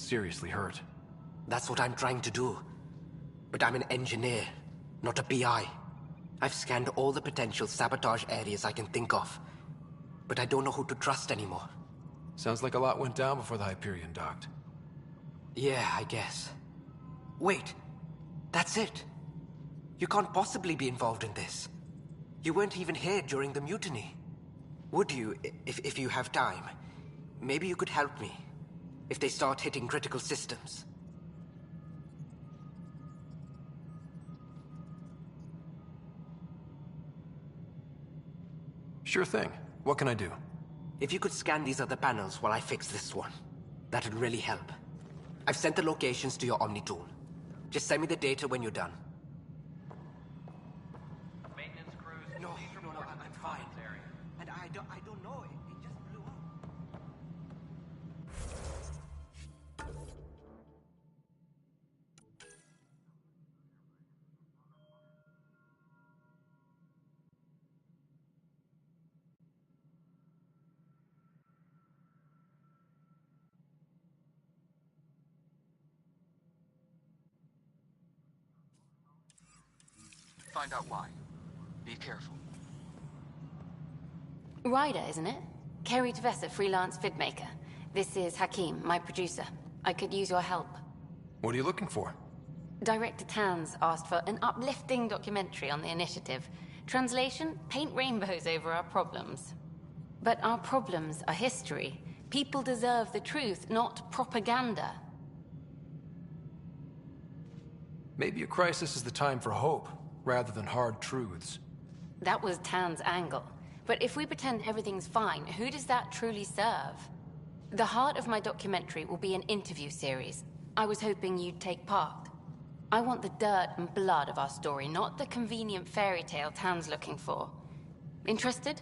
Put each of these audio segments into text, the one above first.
seriously hurt. That's what I'm trying to do. But I'm an engineer, not a PI. I've scanned all the potential sabotage areas I can think of. But I don't know who to trust anymore. Sounds like a lot went down before the Hyperion docked. Yeah, I guess. Wait, that's it. You can't possibly be involved in this. You weren't even here during the mutiny. Would you, if you have time? Maybe you could help me, if they start hitting critical systems. Sure thing. What can I do? If you could scan these other panels while I fix this one, that'd really help. I've sent the locations to your Omni tool. Just send me the data when you're done. Maintenance crews, No, please report to I'm the fine. comms area. And I don't know. It just blew up. Find out why. Be careful. Ryder, isn't it? Kerry Tvessa, freelance vidmaker. This is Hakim, my producer. I could use your help. What are you looking for? Director Tanz asked for an uplifting documentary on the initiative. Translation, paint rainbows over our problems. But our problems are history. People deserve the truth, not propaganda. Maybe a crisis is the time for hope, rather than hard truths. That was Tan's angle. But if we pretend everything's fine, who does that truly serve? The heart of my documentary will be an interview series. I was hoping you'd take part. I want the dirt and blood of our story, not the convenient fairy tale Tan's looking for. Interested?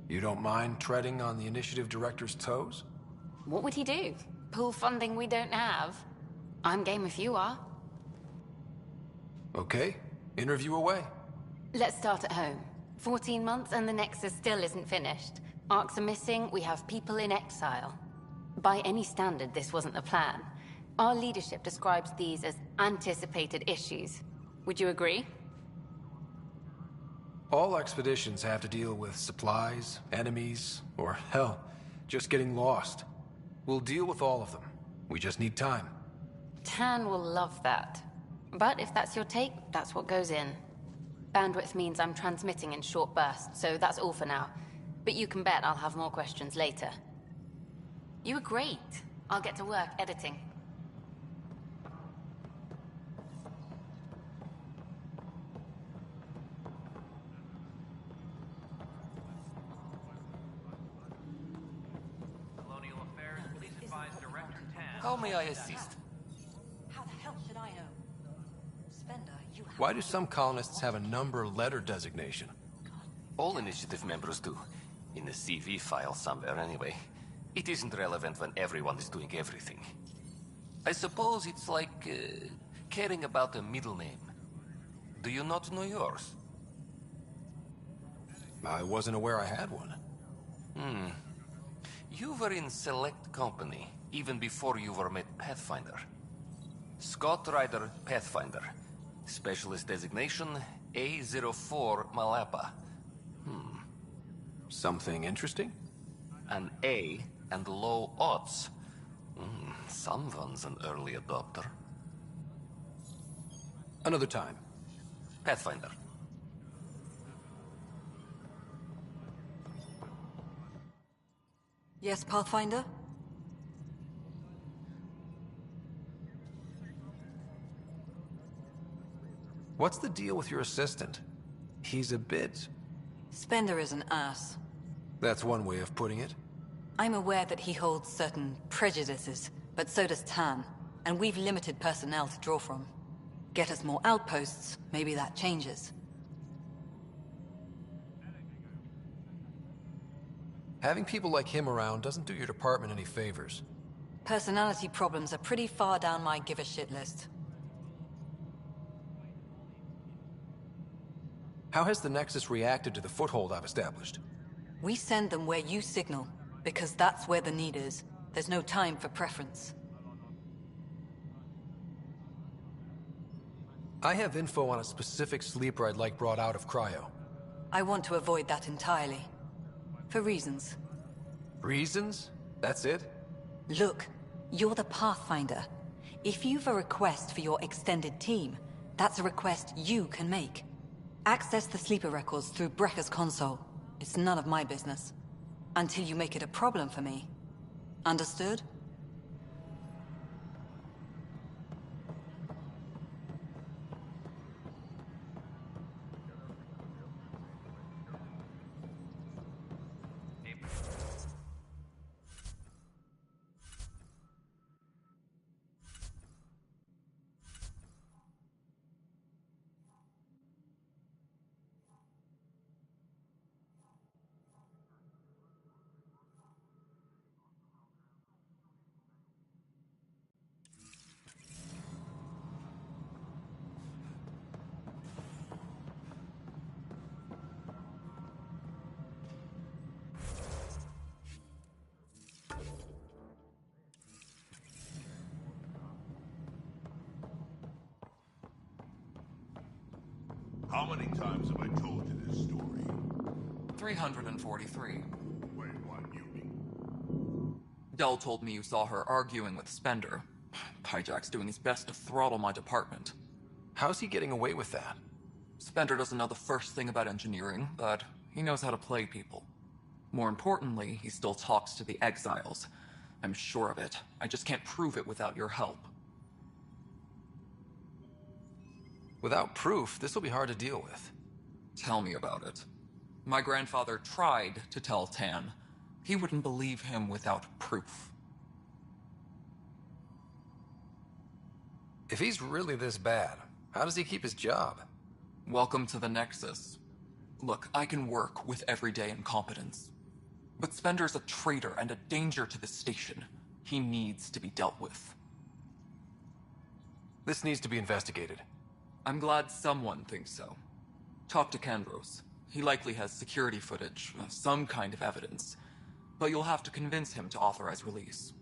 You don't mind treading on the initiative director's toes? What would he do? Pull funding we don't have? I'm game if you are. Okay, interview away. Let's start at home. 14 months and the Nexus still isn't finished. Arcs are missing, we have people in exile. By any standard, this wasn't the plan. Our leadership describes these as anticipated issues. Would you agree? All expeditions have to deal with supplies, enemies, or hell, just getting lost. We'll deal with all of them. We just need time. Tan will love that. But if that's your take, that's what goes in. Bandwidth means I'm transmitting in short bursts, so that's all for now. But you can bet I'll have more questions later. You were great. I'll get to work editing. Colonial Affairs, please advise Director Tan. How may I assist? How the hell should I know? Spender, you have... Why do some colonists have a number letter designation? All initiative members do. In the CV file somewhere, anyway. It isn't relevant when everyone is doing everything. I suppose it's like caring about a middle name. Do you not know yours? I wasn't aware I had one. You were in select company, even before you were made Pathfinder. Scott Ryder, Pathfinder. Specialist designation, A04 Malapa. Something interesting? An A and low odds. Someone's an early adopter. Another time. Pathfinder. Yes, Pathfinder? What's the deal with your assistant? He's a bit... Spender is an ass. That's one way of putting it. I'm aware that he holds certain prejudices, but so does Tan, and we've limited personnel to draw from. Get us more outposts, maybe that changes. Having people like him around doesn't do your department any favors. Personality problems are pretty far down my give-a-shit list. How has the Nexus reacted to the foothold I've established? We send them where you signal, because that's where the need is. There's no time for preference. I have info on a specific sleeper I'd like brought out of cryo. I want to avoid that entirely. For reasons. Reasons? That's it? Look, you're the Pathfinder. If you've a request for your extended team, that's a request you can make. Access the sleeper records through Brekker's console. It's none of my business. Until you make it a problem for me. Understood? How many times have I told you this story? 343. Wait, what, you mean? Dell told me you saw her arguing with Spender. Pyjack's doing his best to throttle my department. How's he getting away with that? Spender doesn't know the first thing about engineering, but he knows how to play people. More importantly, he still talks to the exiles. I'm sure of it. I just can't prove it without your help. Without proof, this will be hard to deal with. Tell me about it. My grandfather tried to tell Tan. He wouldn't believe him without proof. If he's really this bad, how does he keep his job? Welcome to the Nexus. Look, I can work with everyday incompetence. But Spender's a traitor and a danger to the station. He needs to be dealt with. This needs to be investigated. I'm glad someone thinks so. Talk to Kandros. He likely has security footage, some kind of evidence. But you'll have to convince him to authorize release.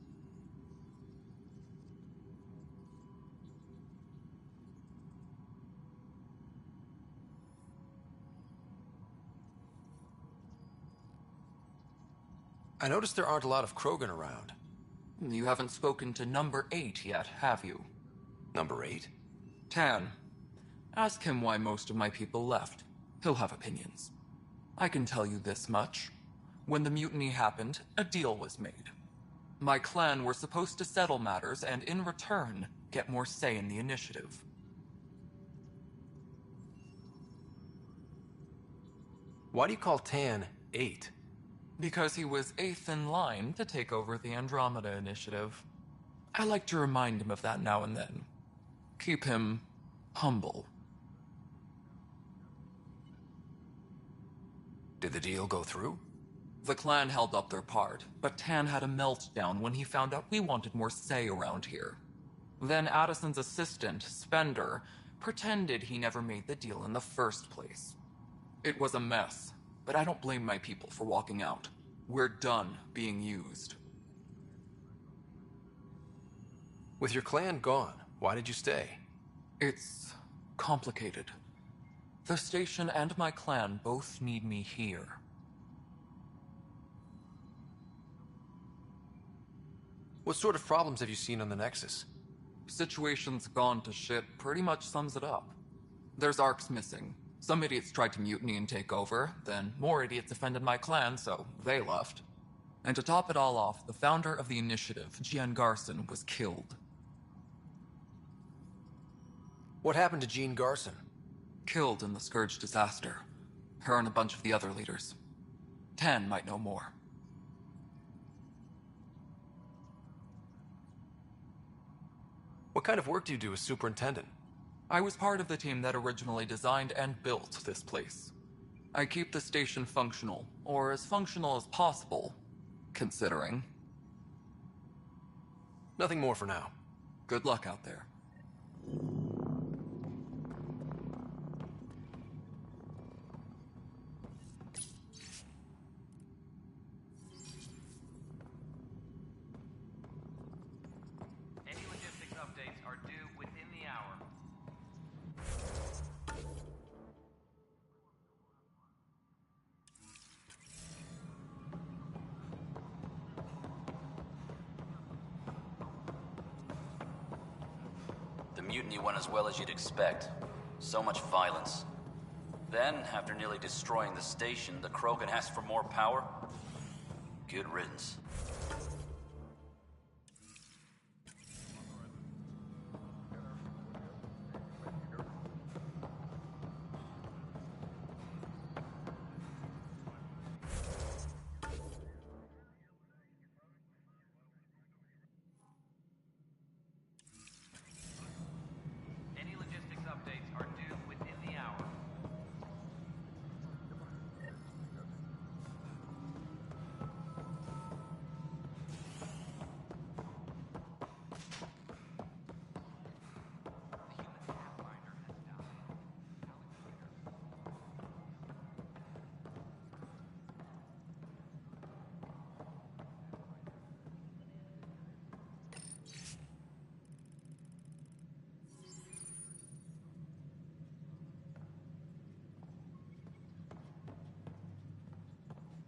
I noticed there aren't a lot of Krogan around. You haven't spoken to number 8 yet, have you? Number 8? Tan. Ask him why most of my people left. He'll have opinions. I can tell you this much. When the mutiny happened, a deal was made. My clan were supposed to settle matters and, in return, get more say in the initiative. Why do you call Tan 8? Because he was 8th in line to take over the Andrômeda initiative. I like to remind him of that now and then. Keep him humble. Did the deal go through? The clan held up their part, but Tan had a meltdown when he found out we wanted more say around here. Then Addison's assistant, Spender, pretended he never made the deal in the first place. It was a mess, but I don't blame my people for walking out. We're done being used. With your clan gone, why did you stay? It's complicated. The station and my clan both need me here. What sort of problems have you seen on the Nexus? Situation's gone to shit pretty much sums it up. There's arcs missing. Some idiots tried to mutiny and take over, then more idiots offended my clan, so they left. And to top it all off, the founder of the initiative, Jean Garson, was killed. What happened to Jean Garson? Killed in the Scourge disaster. Her and a bunch of the other leaders. Tan might know more. What kind of work do you do as superintendent? I was part of the team that originally designed and built this place. I keep the station functional, or as functional as possible, considering. Nothing more for now. Good luck out there. are due within the hour. The mutiny went as well as you'd expect. So much violence. Then, after nearly destroying the station, the Krogan asked for more power? Good riddance. Any logistics updates are due within the hour. The human pathfinder has died.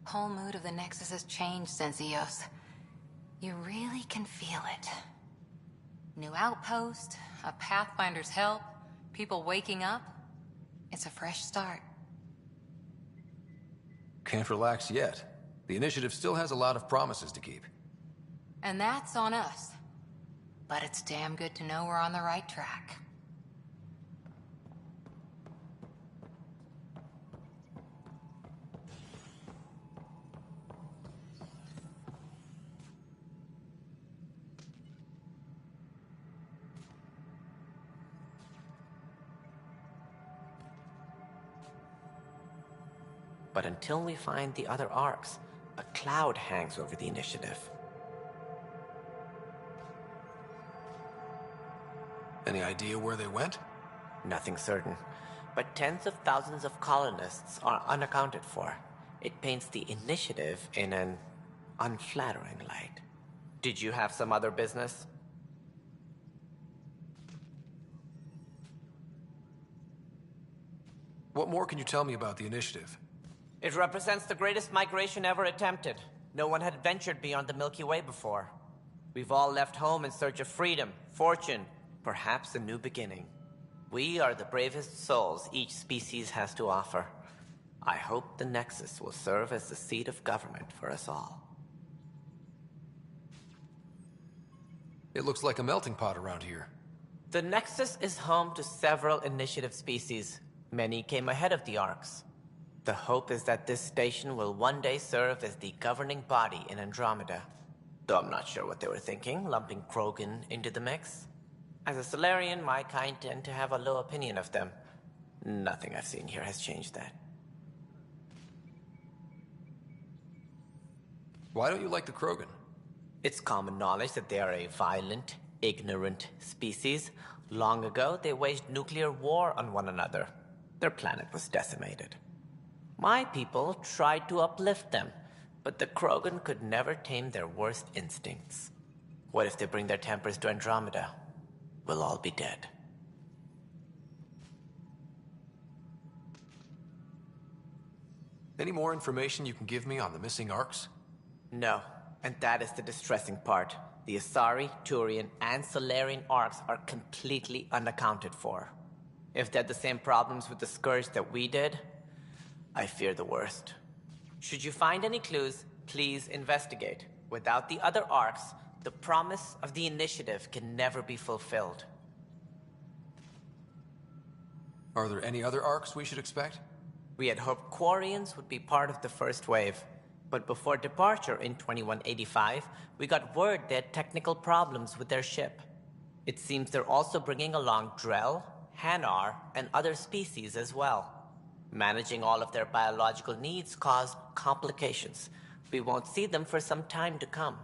Whole mood of the Nexus has changed since EOS. You really can feel it. New outpost, a Pathfinder's help, people waking up. It's a fresh start. Can't relax yet. The initiative still has a lot of promises to keep. And that's on us. But it's damn good to know we're on the right track. But until we find the other arcs, a cloud hangs over the initiative. Any idea where they went? Nothing certain, but tens of thousands of colonists are unaccounted for. It paints the initiative in an unflattering light. Did you have some other business? What more can you tell me about the initiative? It represents the greatest migration ever attempted. No one had ventured beyond the Milky Way before. We've all left home in search of freedom, fortune, perhaps a new beginning. We are the bravest souls each species has to offer. I hope the Nexus will serve as the seat of government for us all. It looks like a melting pot around here. The Nexus is home to several initiative species. Many came ahead of the Arcs. The hope is that this station will one day serve as the governing body in Andromeda. Though I'm not sure what they were thinking, lumping Krogan into the mix. As a Solarian, my kind tend to have a low opinion of them. Nothing I've seen here has changed that. Why don't you like the Krogan? It's common knowledge that they are a violent, ignorant species. Long ago, they waged nuclear war on one another. Their planet was decimated. My people tried to uplift them, but the Krogan could never tame their worst instincts. What if they bring their tempers to Andromeda? We'll all be dead. Any more information you can give me on the missing arcs? No, and that is the distressing part. The Asari, Turian, and Solarian arcs are completely unaccounted for. If they had the same problems with the Scourge that we did, I fear the worst. Should you find any clues, please investigate. Without the other arcs, the promise of the initiative can never be fulfilled. Are there any other arcs we should expect? We had hoped Quarians would be part of the first wave. But before departure in 2185, we got word they had technical problems with their ship. It seems they're also bringing along Drell, Hanar, and other species as well. Managing all of their biological needs caused complications. We won't see them for some time to come.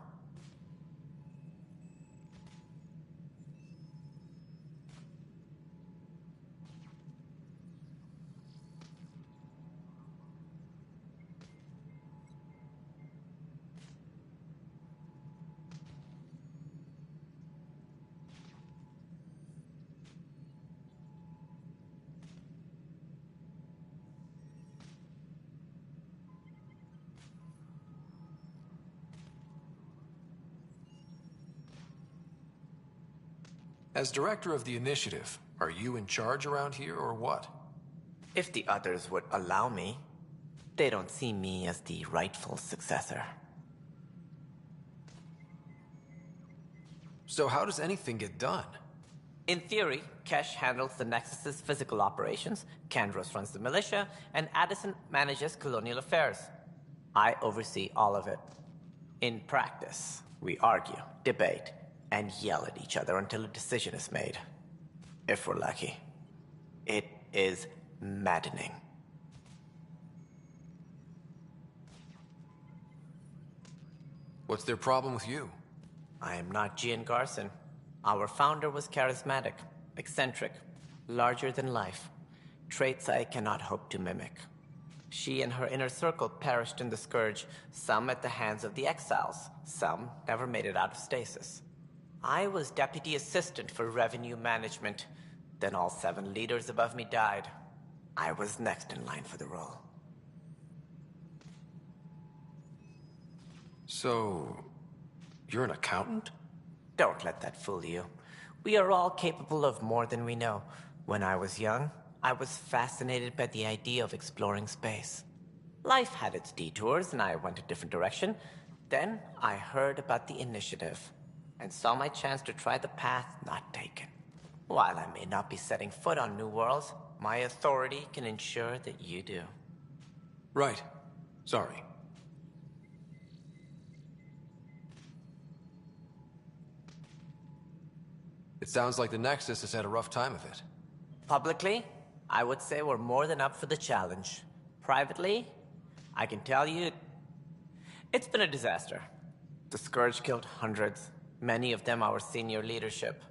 As director of the initiative, are you in charge around here or what? If the others would allow me, they don't see me as the rightful successor. So how does anything get done? In theory, Kesh handles the Nexus's physical operations, Kandros runs the militia, and Addison manages colonial affairs. I oversee all of it. In practice, we argue, debate, and yell at each other until a decision is made. If we're lucky. It is maddening. What's their problem with you? I am not Gian Garson. Our founder was charismatic, eccentric, larger than life. Traits I cannot hope to mimic. She and her inner circle perished in the Scourge, some at the hands of the Exiles, some never made it out of stasis. I was deputy assistant for revenue management. Then all 7 leaders above me died. I was next in line for the role. So, you're an accountant? Don't let that fool you. We are all capable of more than we know. When I was young, I was fascinated by the idea of exploring space. Life had its detours, and I went a different direction. Then I heard about the initiative, and saw my chance to try the path not taken. While I may not be setting foot on New Worlds, my authority can ensure that you do. Right. Sorry. It sounds like the Nexus has had a rough time of it. Publicly, I would say we're more than up for the challenge. Privately, I can tell you, it's been a disaster. The Scourge killed hundreds, many of them our senior leadership.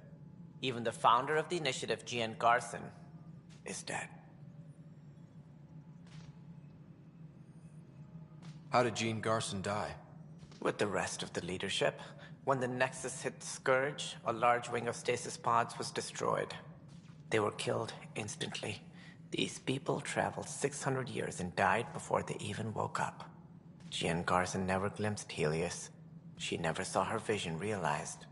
Even the founder of the initiative, Gian Garson, is dead. How did Jean Garson die? With the rest of the leadership, when the Nexus hit the Scourge, a large wing of stasis pods was destroyed. They were killed instantly. These people traveled 600 years and died before they even woke up. Jean Garson never glimpsed Helios. She never saw her vision realized.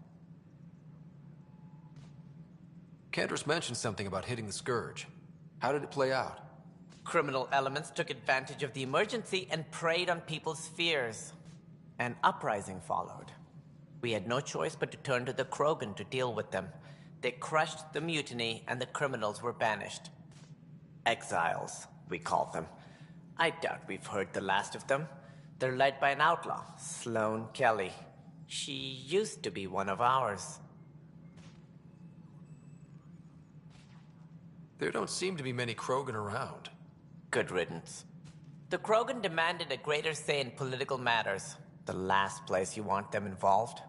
Kandros mentioned something about hitting the Scourge. How did it play out? Criminal elements took advantage of the emergency and preyed on people's fears. An uprising followed. We had no choice but to turn to the Krogan to deal with them. They crushed the mutiny and the criminals were banished. Exiles, we called them. I doubt we've heard the last of them. They're led by an outlaw, Sloane Kelly. She used to be one of ours. There don't seem to be many Krogan around. Good riddance. The Krogan demanded a greater say in political matters. The last place you want them involved.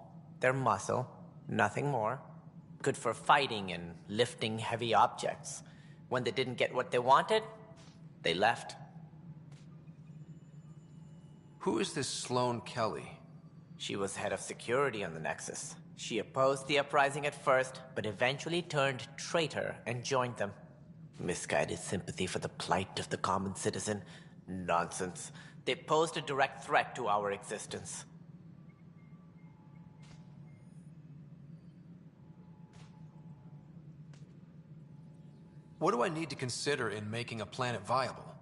Their muscle, nothing more. Good for fighting and lifting heavy objects. When they didn't get what they wanted, they left. Who is this Sloane Kelly? She was head of security on the Nexus. She opposed the uprising at first, but eventually turned traitor and joined them. Misguided sympathy for the plight of the common citizen. Nonsense. They posed a direct threat to our existence. What do I need to consider in making a planet viable?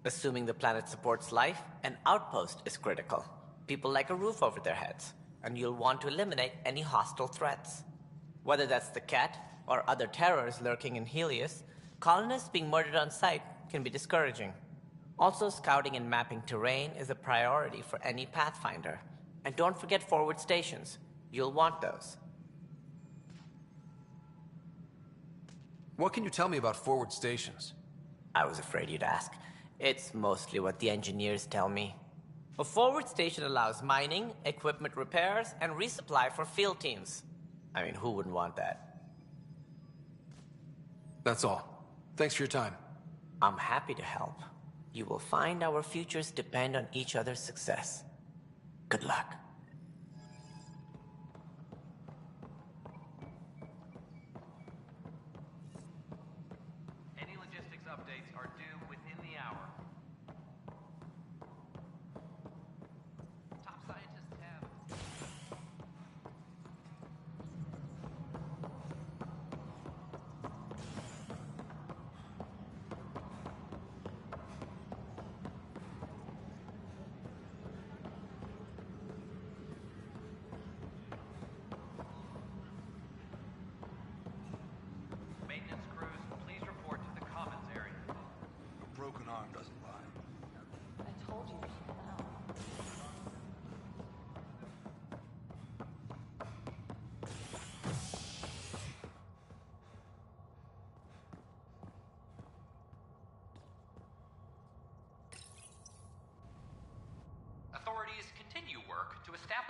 Assuming the planet supports life, an outpost is critical. People like a roof over their heads, and you'll want to eliminate any hostile threats. Whether that's the Cat or other terrors lurking in Helios, colonists being murdered on sight can be discouraging. Also, scouting and mapping terrain is a priority for any Pathfinder. And don't forget forward stations. You'll want those. What can you tell me about forward stations? I was afraid you'd ask. It's mostly what the engineers tell me. A forward station allows mining, equipment repairs, and resupply for field teams. I mean, who wouldn't want that? That's all. Thanks for your time. I'm happy to help. You will find our futures depend on each other's success. Good luck. Any logistics updates are due within the hour. Top scientists have...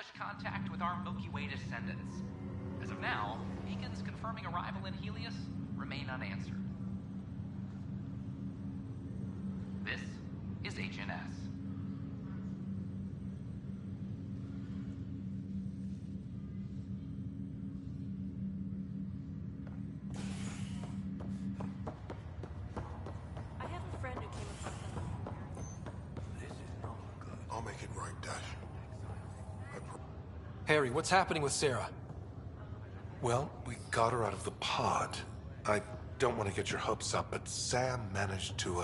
establish contact with our Milky Way descendants. As of now, beacons confirming arrival in Helios remain unanswered. This is HNS. I have a friend who came across I'll make it right, Dash. Harry, what's happening with Sarah? Well, we got her out of the pod. I don't want to get your hopes up, but Sam managed to,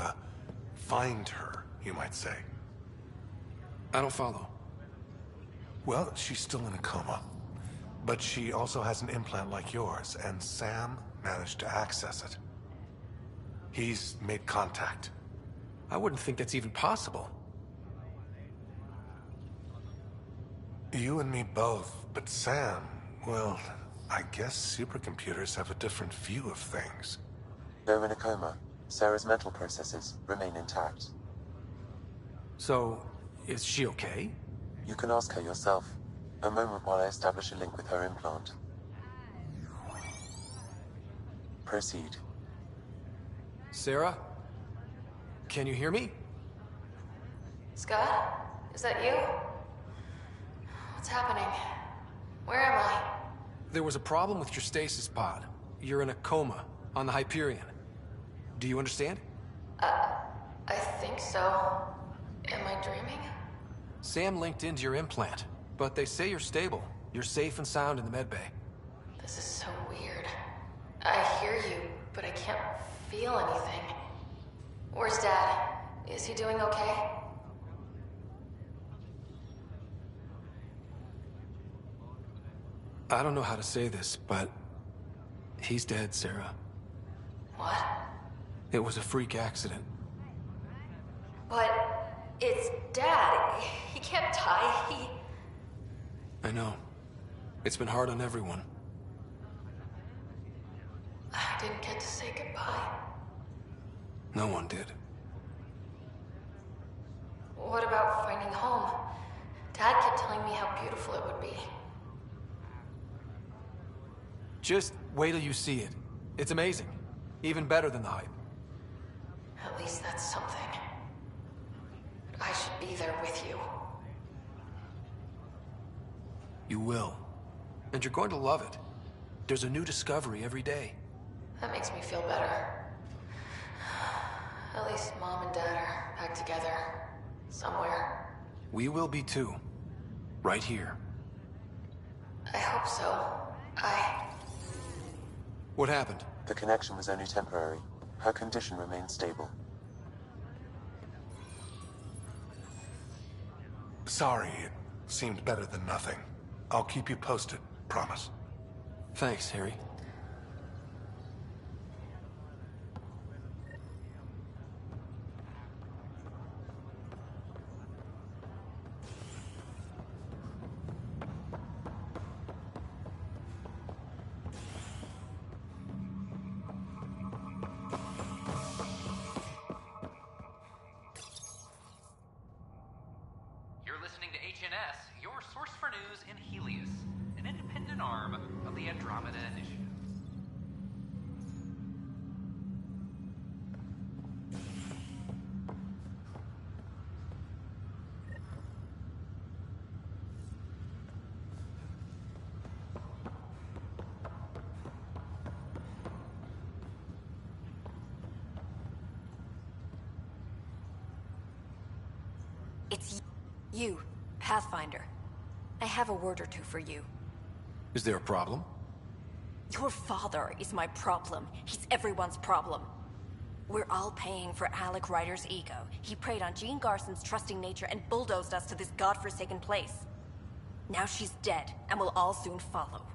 find her, you might say. I don't follow. Well, she's still in a coma. But she also has an implant like yours, and Sam managed to access it. He's made contact. I wouldn't think that's even possible. You and me both, but Sam, well, I guess supercomputers have a different view of things. Though in a coma, Sarah's mental processes remain intact. So, is she okay? You can ask her yourself. A moment while I establish a link with her implant. Proceed. Sarah? Can you hear me? Scott? Is that you? What's happening? Where am I? There was a problem with your stasis pod. You're in a coma on the Hyperion. Do you understand? I think so. Am I dreaming? Sam linked into your implant, but they say you're stable. You're safe and sound in the medbay. This is so weird. I hear you, but I can't feel anything. Where's Dad? Is he doing okay? I don't know how to say this, but he's dead, Sarah. What? It was a freak accident. But it's Dad. He can't die. I know. It's been hard on everyone. I didn't get to say goodbye. No one did. What about finding home? Dad kept telling me how beautiful it would be. Just wait till you see it. It's amazing. Even better than the hype. At least that's something. But I should be there with you. You will. And you're going to love it. There's a new discovery every day. That makes me feel better. At least Mom and Dad are back together. Somewhere. We will be too. Right here. I hope so. What happened? The connection was only temporary. Her condition remains stable. Sorry, it seemed better than nothing. I'll keep you posted, promise. Thanks, Harry. Listening to HNS, your source for news in Helios, an independent arm of the Andrômeda Initiative. It's you, Pathfinder. I have a word or two for you. Is there a problem? Your father is my problem. He's everyone's problem. We're all paying for Alec Ryder's ego. He preyed on Jean Garson's trusting nature and bulldozed us to this godforsaken place. Now she's dead, and we'll all soon follow.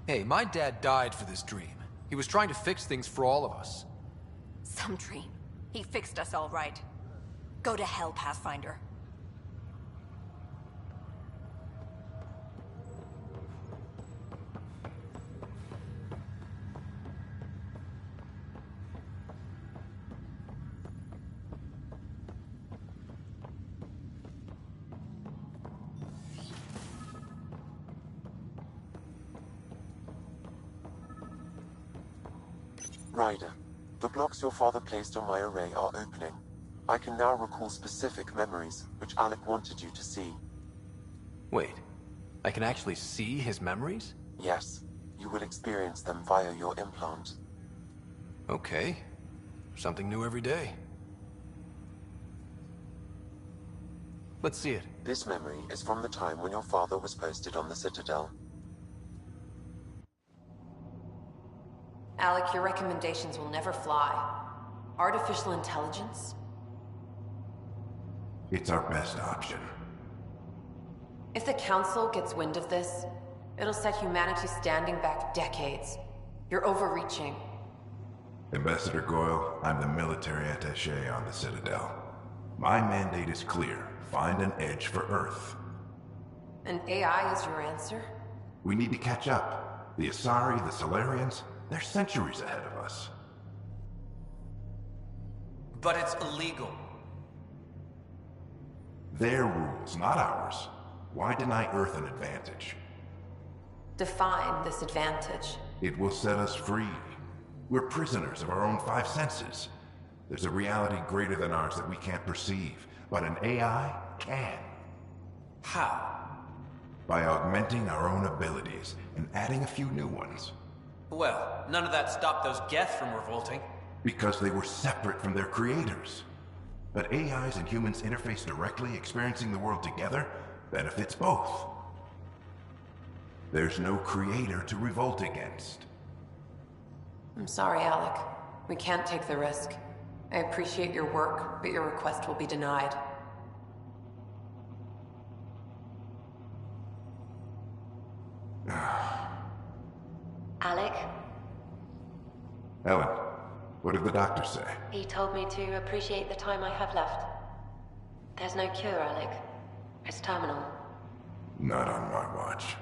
Hey, my dad died for this dream. He was trying to fix things for all of us. Some dream. He fixed us all right. Go to hell, Pathfinder. Ryder, the blocks your father placed on my array are opening. I can now recall specific memories, which Alec wanted you to see. Wait, I can actually see his memories? Yes, you will experience them via your implant. Okay. Something new every day. Let's see it. This memory is from the time when your father was posted on the Citadel. Alec, your recommendations will never fly. Artificial intelligence? It's our best option. If the Council gets wind of this, it'll set humanity standing back decades. You're overreaching. Ambassador Goyle, I'm the military attaché on the Citadel. My mandate is clear. Find an edge for Earth. And AI is your answer? We need to catch up. The Asari, the Solarians, they're centuries ahead of us. But it's illegal. Their rules, not ours. Why deny Earth an advantage? Define this advantage. It will set us free. We're prisoners of our own five senses. There's a reality greater than ours that we can't perceive, but an AI can. How? By augmenting our own abilities and adding a few new ones. Well, none of that stopped those Geth from revolting. Because they were separate from their creators. But AIs and humans interface directly, experiencing the world together, benefits both. There's no creator to revolt against. I'm sorry, Alec. We can't take the risk. I appreciate your work, but your request will be denied. Alec? Ellen, what did the doctor say? He told me to appreciate the time I have left. There's no cure, Alec. It's terminal. Not on my watch.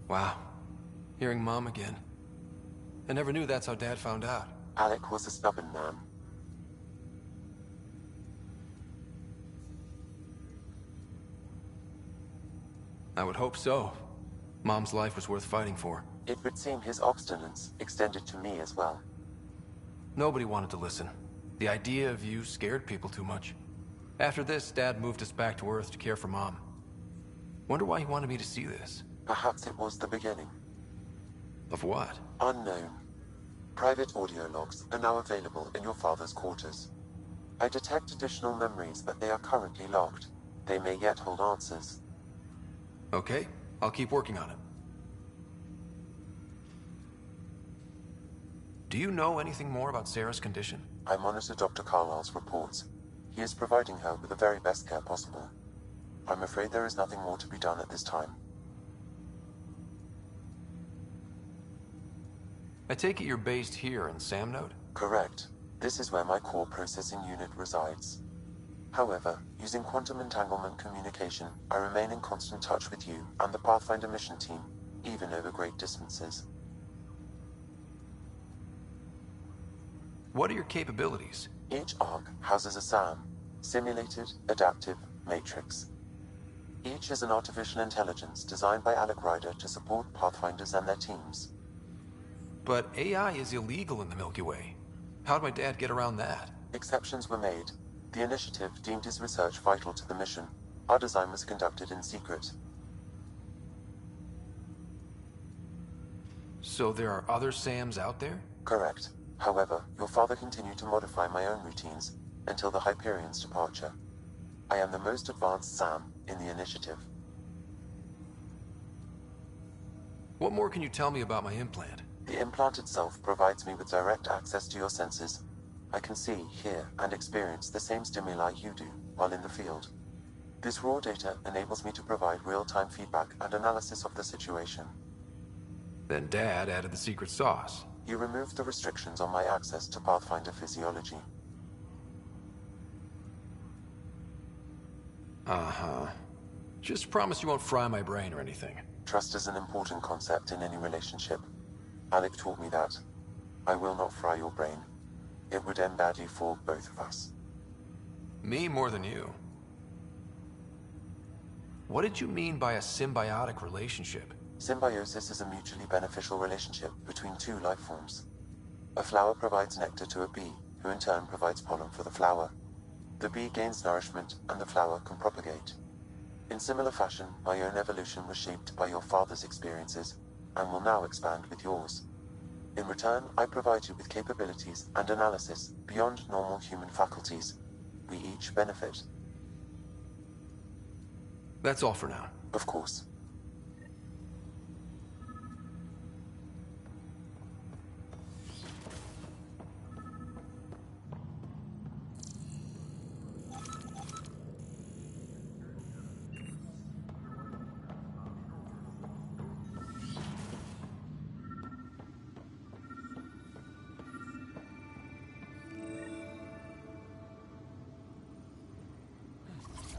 Wow. Hearing Mom again. I never knew that's how Dad found out. Alec was a stubborn man. I would hope so. Mom's life was worth fighting for. It would seem his obstinance extended to me as well. Nobody wanted to listen. The idea of you scared people too much. After this, Dad moved us back to Earth to care for Mom. Wonder why he wanted me to see this. Perhaps it was the beginning. Of what? Unknown. Private audio logs are now available in your father's quarters. I detect additional memories, but they are currently logged. They may yet hold answers. Okay, I'll keep working on it. Do you know anything more about Sarah's condition? I monitor Dr. Carlisle's reports. He is providing her with the very best care possible. I'm afraid there is nothing more to be done at this time. I take it you're based here in Samnode? Correct. This is where my core processing unit resides. However, using quantum entanglement communication, I remain in constant touch with you and the Pathfinder mission team, even over great distances. What are your capabilities? Each ARC houses a SAM, Simulated Adaptive Matrix. Each is an artificial intelligence designed by Alec Ryder to support Pathfinders and their teams. But AI is illegal in the Milky Way. How'd my dad get around that? Exceptions were made. The initiative deemed his research vital to the mission. Our design was conducted in secret. So there are other SAMs out there? Correct. However, your father continued to modify my own routines until the Hyperion's departure. I am the most advanced SAM in the initiative. What more can you tell me about my implant? The implant itself provides me with direct access to your senses. I can see, hear, and experience the same stimuli you do while in the field. This raw data enables me to provide real-time feedback and analysis of the situation. Then Dad added the secret sauce. You removed the restrictions on my access to Pathfinder physiology. Uh-huh. Just promise you won't fry my brain or anything. Trust is an important concept in any relationship. Alec taught me that. I will not fry your brain. It would end badly for both of us. Me more than you. What did you mean by a symbiotic relationship? Symbiosis is a mutually beneficial relationship between two life forms. A flower provides nectar to a bee, who in turn provides pollen for the flower. The bee gains nourishment, and the flower can propagate. In similar fashion, my own evolution was shaped by your father's experiences, and will now expand with yours. In return, I provide you with capabilities and analysis beyond normal human faculties. We each benefit. That's all for now. Of course.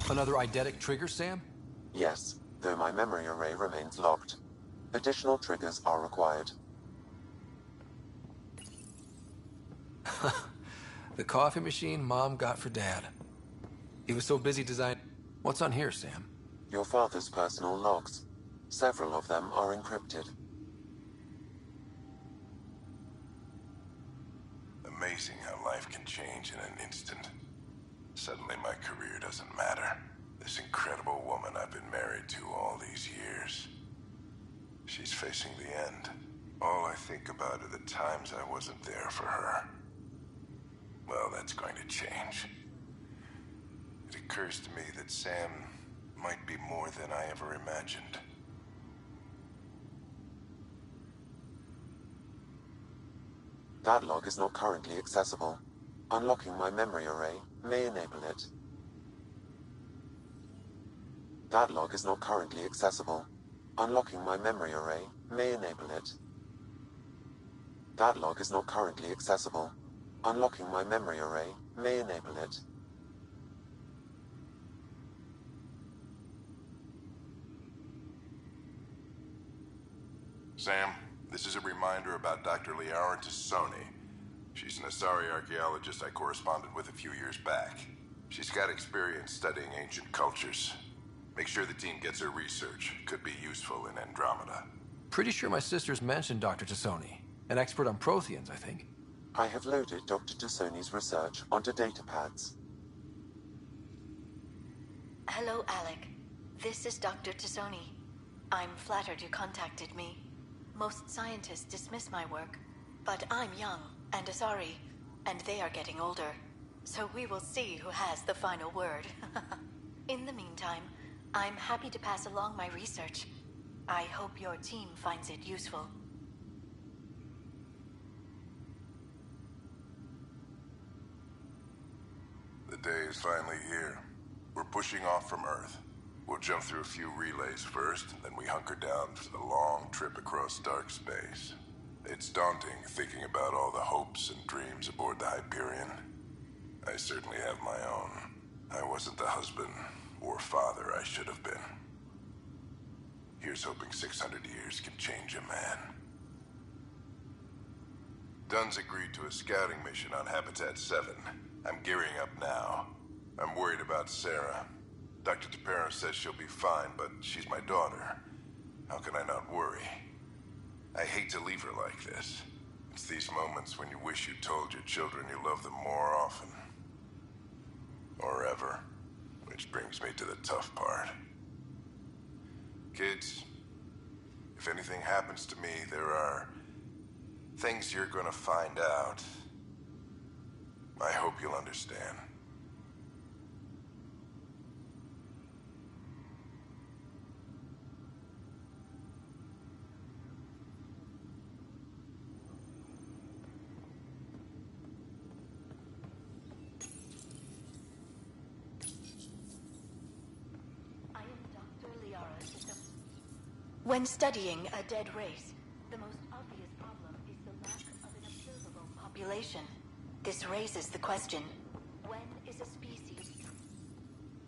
Another eidetic trigger, Sam? Yes, though my memory array remains locked. Additional triggers are required. The coffee machine Mom got for Dad. He was so busy designing... What's on here, Sam? Your father's personal logs. Several of them are encrypted. Amazing how life can change in an instant. Suddenly my career doesn't matter. This incredible woman I've been married to all these years. She's facing the end. All I think about are the times I wasn't there for her. Well, that's going to change. It occurs to me that Sam might be more than I ever imagined. That log is not currently accessible. Unlocking my memory array may enable it. That log is not currently accessible. Unlocking my memory array may enable it. That log is not currently accessible. Unlocking my memory array may enable it. Sam, this is a reminder about Dr. Liara Tassoni. She's an Asari archaeologist I corresponded with a few years back. She's got experience studying ancient cultures. Make sure the team gets her research. Could be useful in Andromeda. Pretty sure my sisters mentioned Dr. Tassoni. An expert on Protheans, I think. I have loaded Dr. Tassoni's research onto datapads. Hello, Alec. This is Dr. Tassoni. I'm flattered you contacted me. Most scientists dismiss my work, but I'm young and Asari, and they are getting older. So we will see who has the final word. In the meantime, I'm happy to pass along my research. I hope your team finds it useful. The day is finally here. We're pushing off from Earth. We'll jump through a few relays first, and then we hunker down for the long trip across dark space. It's daunting thinking about all the hopes and dreams aboard the Hyperion. I certainly have my own. I wasn't the husband or father I should have been. Here's hoping 600 years can change a man. Dunn's agreed to a scouting mission on Habitat 7. I'm gearing up now. I'm worried about Sarah. Dr. Tapero says she'll be fine, but she's my daughter. How can I not worry? I hate to leave her like this. It's these moments when you wish you told your children you love them more often. Or ever. Which brings me to the tough part. Kids, if anything happens to me, there are things you're gonna find out. I hope you'll understand. When studying a dead race, the most obvious problem is the lack of an observable population. This raises the question, when is a species...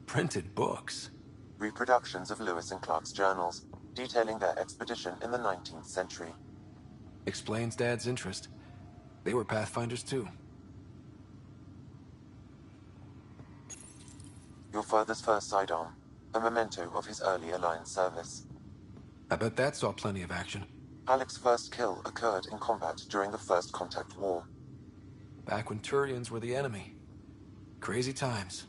Printed books? Reproductions of Lewis and Clark's journals, detailing their expedition in the 19th century. Explains Dad's interest. They were Pathfinders too. Your father's first sidearm, a memento of his early Alliance service. I bet that saw plenty of action. Alec's first kill occurred in combat during the First Contact War. Back when Turians were the enemy. Crazy times.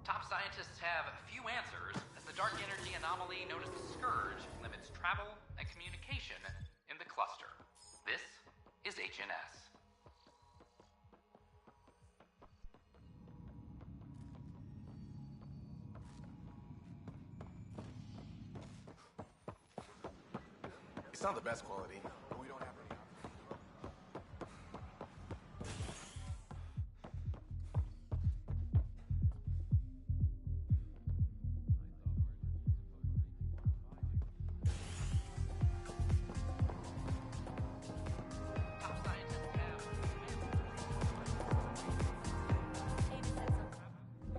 Top scientists have few answers, as the dark energy anomaly known as the Scourge limits travel and communication in the cluster. This is HNS. It's not the best quality, but we don't have any.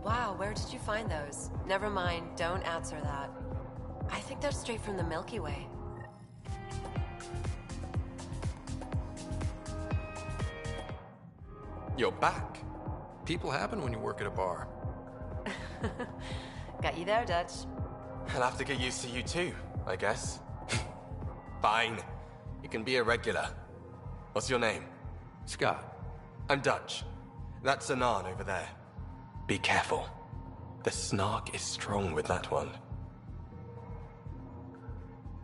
Wow, where did you find those? Never mind, don't answer that. I think they're straight from the Milky Way. You're back. People happen when you work at a bar. Got you there, Dutch. I'll have to get used to you too, I guess. Fine. You can be a regular. What's your name? Scott. I'm Dutch. That's Anan over there. Be careful. The snark is strong with that one.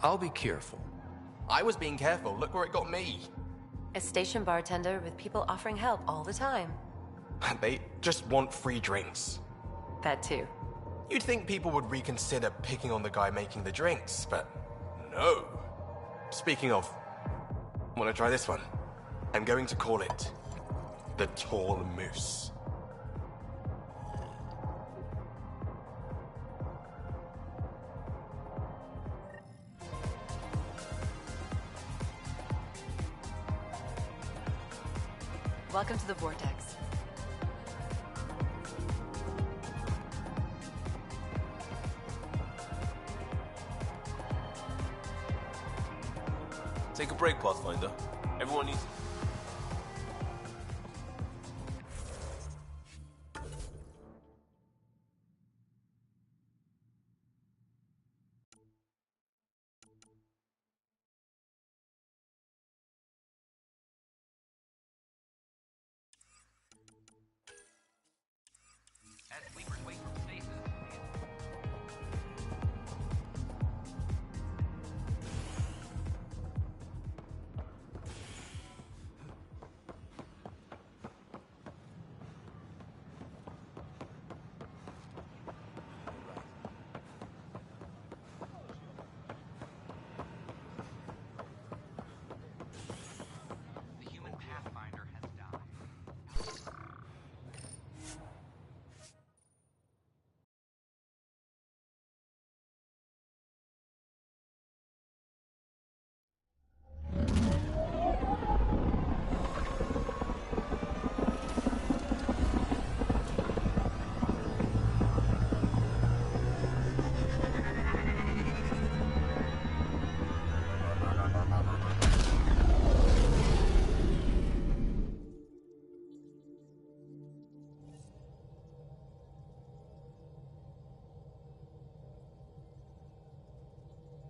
I'll be careful. I was being careful. Look where it got me. A station bartender with people offering help all the time. They just want free drinks. That too. You'd think people would reconsider picking on the guy making the drinks, but no. Speaking of, wanna try this one? I'm going to call it the Tall Moose. Welcome to the Vortex. Take a break, Pathfinder. Everyone needs...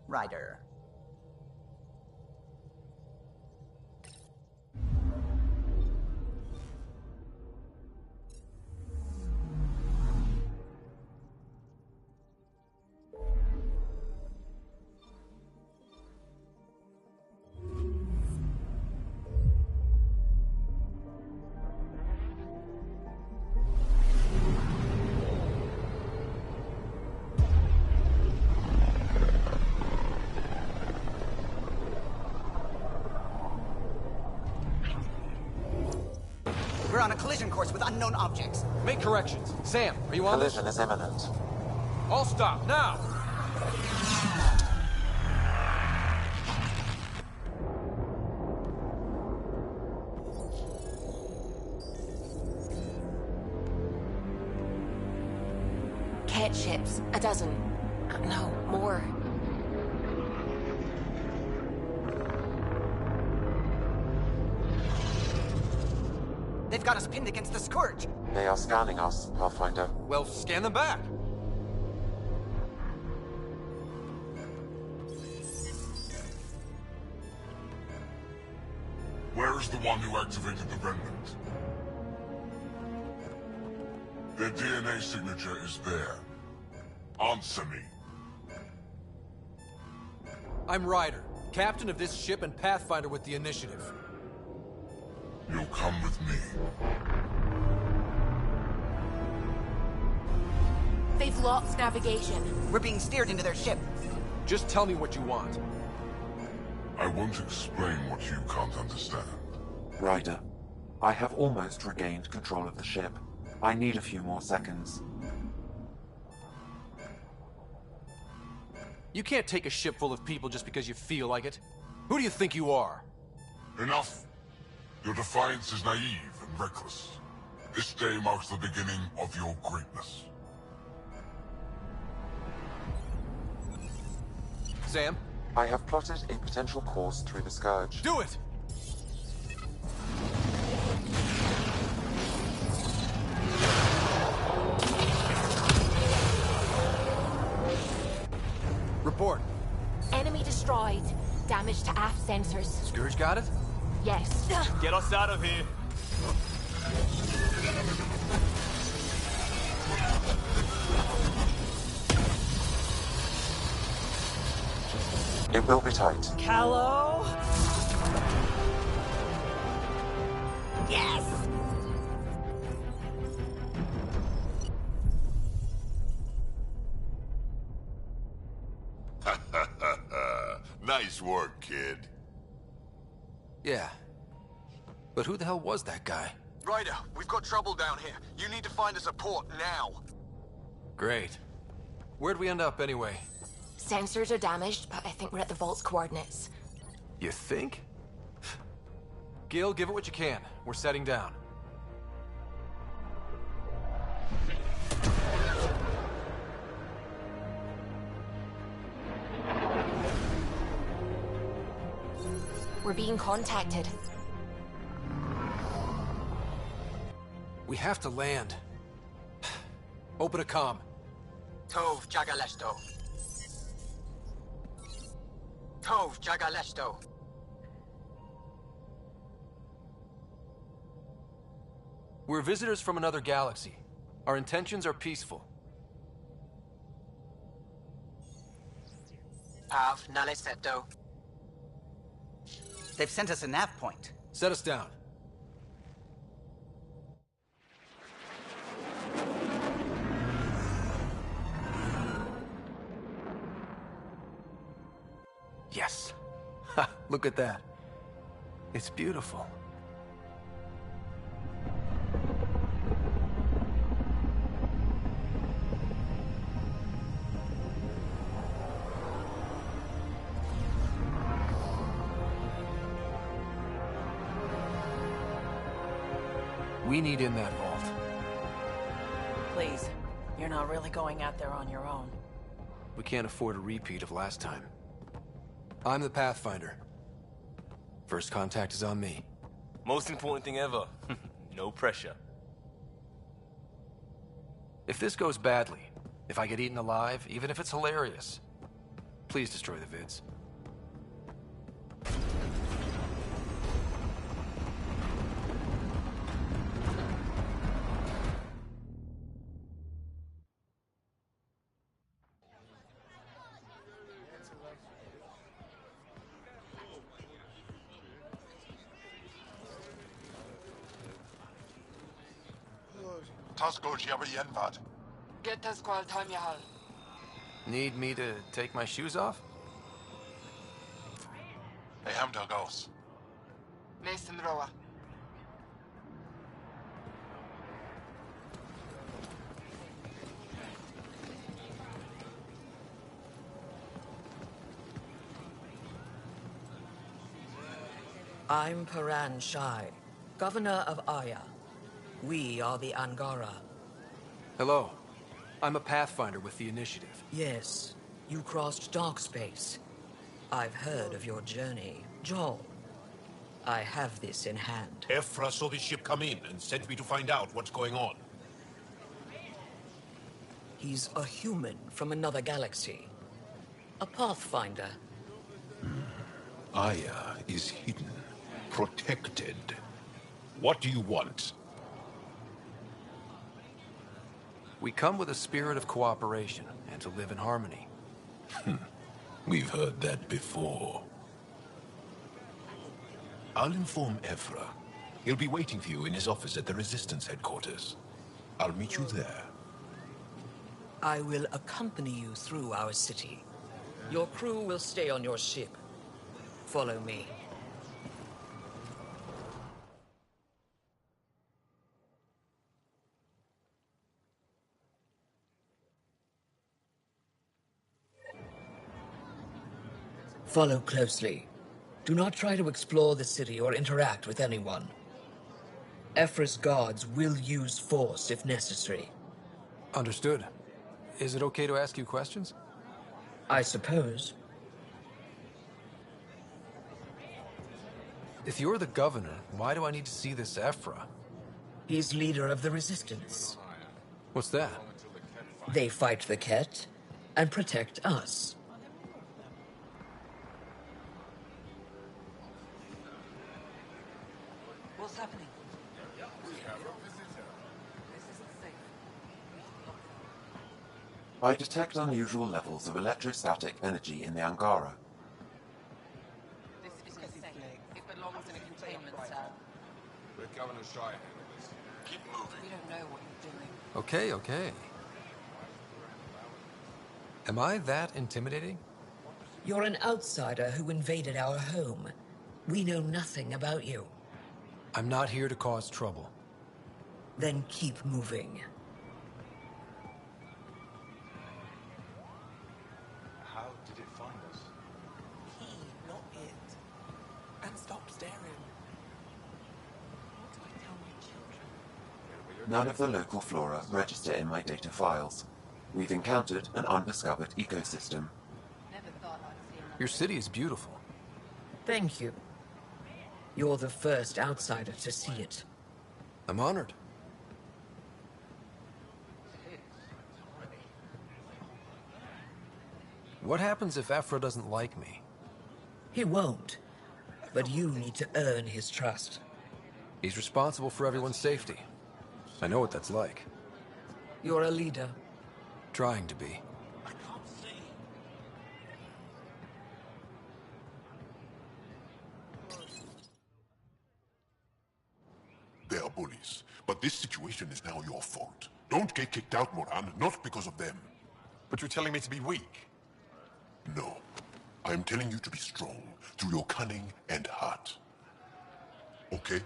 Ryder. We're on a collision course with unknown objects. Make corrections. Sam, are you on this? Collision is imminent. All stop, now! Cat ships. A dozen. No, more. They've got us pinned against the Scourge. They are scanning us, Pathfinder. Well, scan them back. Where is the one who activated the remnant? Their DNA signature is there. Answer me. I'm Ryder, captain of this ship and Pathfinder with the initiative. You'll come with me. They've lost navigation. We're being steered into their ship. Just tell me what you want. I won't explain what you can't understand. Ryder, I have almost regained control of the ship. I need a few more seconds. You can't take a ship full of people just because you feel like it. Who do you think you are? Enough! Your defiance is naive and reckless. This day marks the beginning of your greatness. Sam? I have plotted a potential course through the Scourge. Do it! Report. Enemy destroyed. Damage to aft sensors. Scourge got it? Yes. Get us out of here. It will be tight. Callow? Yes! Nice work, kid. Yeah. But who the hell was that guy? Ryder, we've got trouble down here. You need to find us a port now. Great. Where'd we end up anyway? Sensors are damaged, but I think we're at the vault's coordinates. You think? Gil, give it what you can. We're setting down. We're being contacted. We have to land. Open a comm. Tov Jagalesto. Tov Jagalesto. We're visitors from another galaxy. Our intentions are peaceful. Pav Naleseto. They've sent us a nav point. Set us down. Yes. Ha, look at that. It's beautiful. We need in that vault. Please, you're not really going out there on your own. We can't afford a repeat of last time. I'm the Pathfinder. First contact is on me. Most important thing ever. No pressure. If this goes badly, if I get eaten alive, even if it's hilarious, Please destroy the vids. Get us qual time yahal. Need me to take my shoes off? Mason Roa. I'm Paran Shai, Governor of Aya. We are the Angara. Hello. I'm a Pathfinder with the Initiative. Yes, you crossed dark space. I've heard of your journey, Joel. I have this in hand. Ephra saw the ship come in and sent me to find out what's going on. He's a human from another galaxy. A Pathfinder. Aya is hidden, protected. What do you want? We come with a spirit of cooperation and to live in harmony. We've heard that before. I'll inform Ephra. He'll be waiting for you in his office at the Resistance headquarters. I'll meet you there. I will accompany you through our city. Your crew will stay on your ship. Follow me. Follow closely. Do not try to explore the city or interact with anyone. Ephra's guards will use force if necessary. Understood. Is it okay to ask you questions? I suppose. If you're the governor, why do I need to see this Ephra? He's leader of the Resistance. What's that? They fight the Ket and protect us. What's happening? I detect unusual levels of electrostatic energy in the Angara. This isn't safe. It belongs in a containment cell. Let Governor Shai handle this. Keep moving. We don't know what you're doing. Okay, okay. Am I that intimidating? You're an outsider who invaded our home. We know nothing about you. I'm not here to cause trouble. Then keep moving. How did it find us? He, not it. And stop staring. What do I tell my children? None of the local flora register in my data files. We've encountered an undiscovered ecosystem. Never thought I'd see another. Your city is beautiful. Thank you. You're the first outsider to see it. I'm honored. What happens if Ephra doesn't like me? He won't. But you need to earn his trust. He's responsible for everyone's safety. I know what that's like. You're a leader. Trying to be. They are bullies, but this situation is now your fault. Don't get kicked out, Moran, not because of them. But you're telling me to be weak? No. I am telling you to be strong, through your cunning and heart. Okay?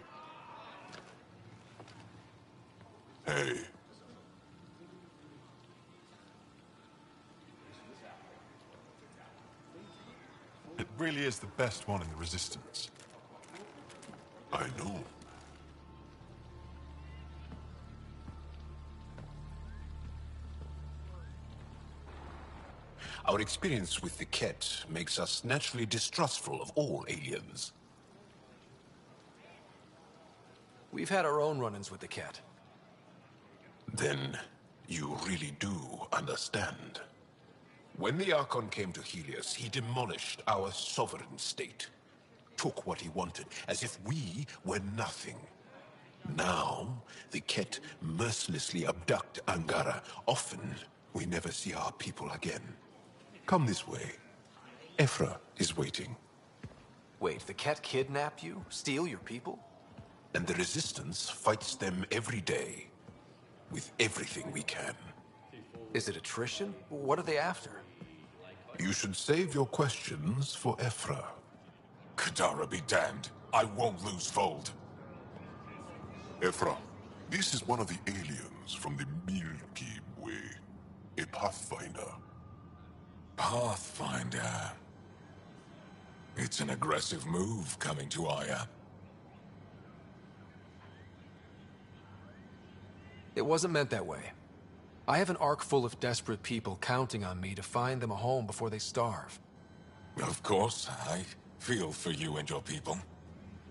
Hey. It really is the best one in the Resistance. I know. Our experience with the Ket makes us naturally distrustful of all aliens. We've had our own run-ins with the cat. Then you really do understand. When the Archon came to Helios, he demolished our sovereign state. Took what he wanted, as if we were nothing. Now, the Ket mercilessly abduct Angara. Often, we never see our people again. Come this way. Ephra is waiting. Wait, the Ket kidnap you? Steal your people? And the Resistance fights them every day. With everything we can. Is it attrition? What are they after? You should save your questions for Ephra. Kadara be damned. I won't lose Vold. Ephra, this is one of the aliens from the Milky Way. A Pathfinder. Pathfinder. It's an aggressive move coming to Aya. It wasn't meant that way. I have an ark full of desperate people counting on me to find them a home before they starve. Of course, I feel for you and your people.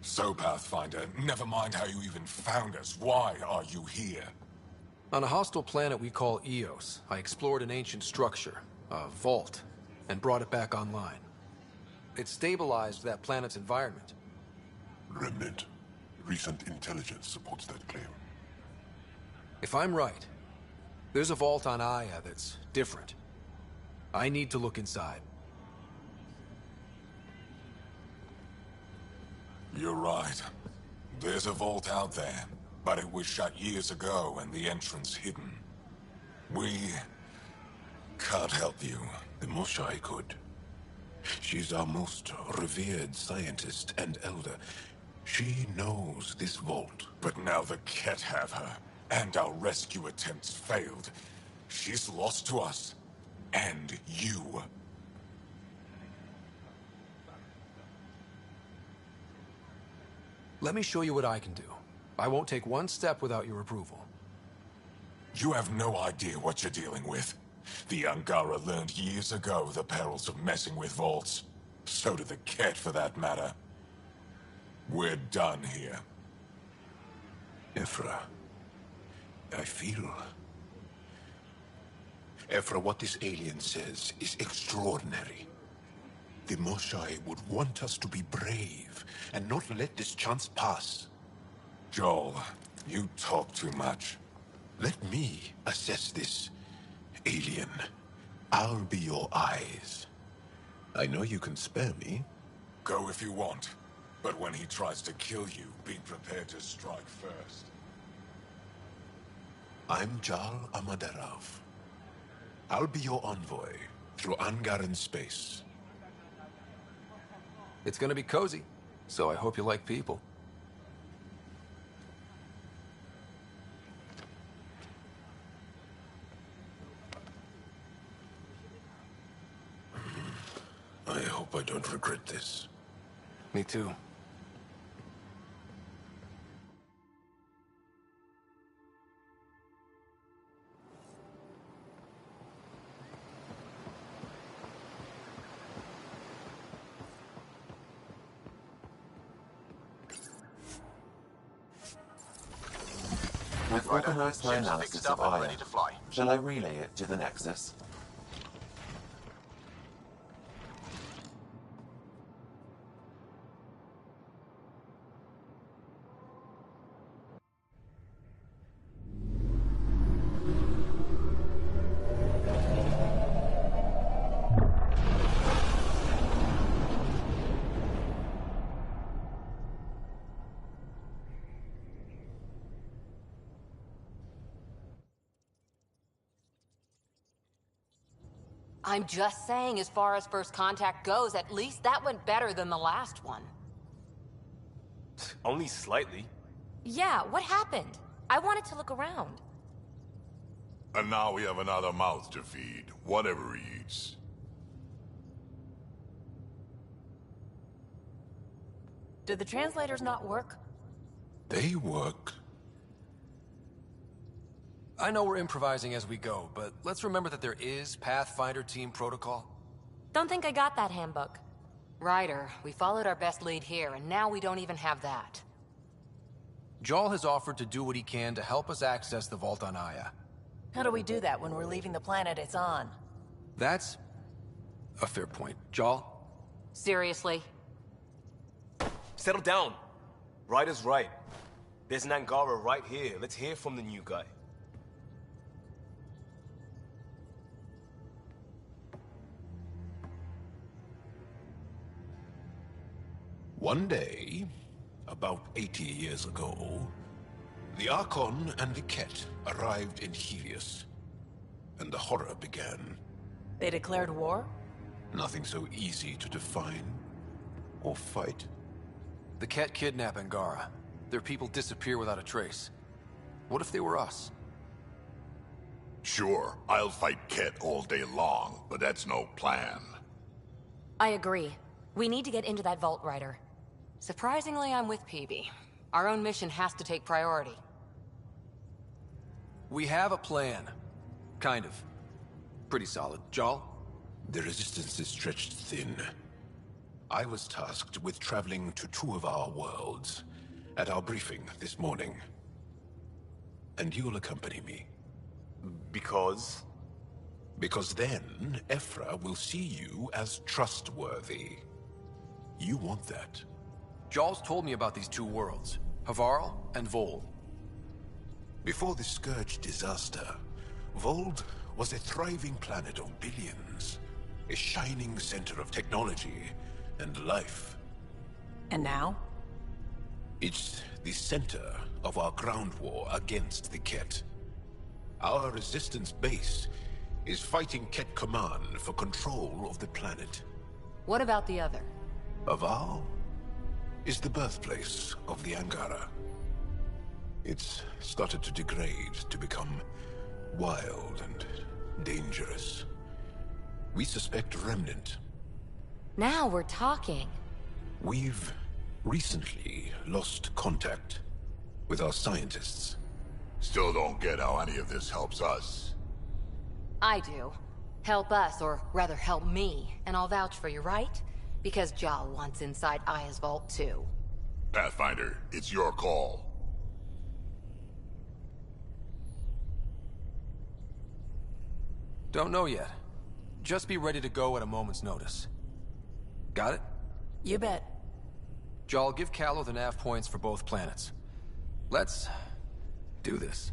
So, Pathfinder, never mind how you even found us. Why are you here? On a hostile planet we call Eos, I explored an ancient structure, a vault, and brought it back online. It stabilized that planet's environment. Remnant. Recent intelligence supports that claim. If I'm right, there's a vault on Aya that's different. I need to look inside. You're right. There's a vault out there, but it was shut years ago and the entrance hidden. We can't help you. The Moshai could. She's our most revered scientist and elder. She knows this vault. But now the Ket have her, and our rescue attempts failed. She's lost to us, and you. Let me show you what I can do. I won't take one step without your approval. You have no idea what you're dealing with. The Angara learned years ago the perils of messing with vaults. So did the Ket, for that matter. We're done here. Ephra, I feel... Ephra, what this alien says is extraordinary. The Moshai would want us to be brave and not let this chance pass. Joel, you talk too much. Let me assess this, alien. I'll be your eyes. I know you can spare me. Go if you want. But when he tries to kill you, be prepared to strike first. I'm Jal Amaderav. I'll be your envoy through Angaran space. It's gonna be cozy, so I hope you like people. I hope I don't regret this. Me too. I've organized my analysis of Aya. Shall I relay it to the Nexus? I'm just saying, as far as first contact goes, at least that went better than the last one. Only slightly. Yeah, what happened? I wanted to look around. And now we have another mouth to feed, whatever he eats. Did the translators not work? They work. I know we're improvising as we go, but let's remember that there is Pathfinder team protocol. Don't think I got that handbook. Ryder, we followed our best lead here, and now we don't even have that. Jal has offered to do what he can to help us access the vault on Aya. How do we do that when we're leaving the planet it's on? That's A fair point. Jal? Seriously? Settle down. Right is right. There's an Angara right here. Let's hear from the new guy. One day, about 80 years ago, the Archon and the Ket arrived in Helios, and the horror began. They declared war? Nothing so easy to define or fight. The Ket kidnap Angara. Their people disappear without a trace. What if they were us? Sure, I'll fight Ket all day long, but that's no plan. I agree. We need to get into that vault, Ryder. Surprisingly, I'm with PB. Our own mission has to take priority. We have a plan. Kind of. Pretty solid. Jal? The resistance is stretched thin. I was tasked with traveling to two of our worlds at our briefing this morning. And you'll accompany me. Because? Because then, Ephra will see you as trustworthy. You want that. Jal's told me about these two worlds, Havarl and Vold. Before the Scourge disaster, Vold was a thriving planet of billions. A shining center of technology and life. And now? It's the center of our ground war against the Ket. Our resistance base is fighting Ket Command for control of the planet. What about the other? Havarl is the birthplace of the Angara. It's started to degrade, to become wild and dangerous. We suspect Remnant. Now we're talking. We've recently lost contact with our scientists. Still don't get how any of this helps us. I do. Help us, or rather help me, and I'll vouch for you, right? Because Jal wants inside Aya's vault too. Pathfinder, it's your call. Don't know yet. Just be ready to go at a moment's notice. Got it? You bet. Jal, give Callow the nav points for both planets. Let's do this.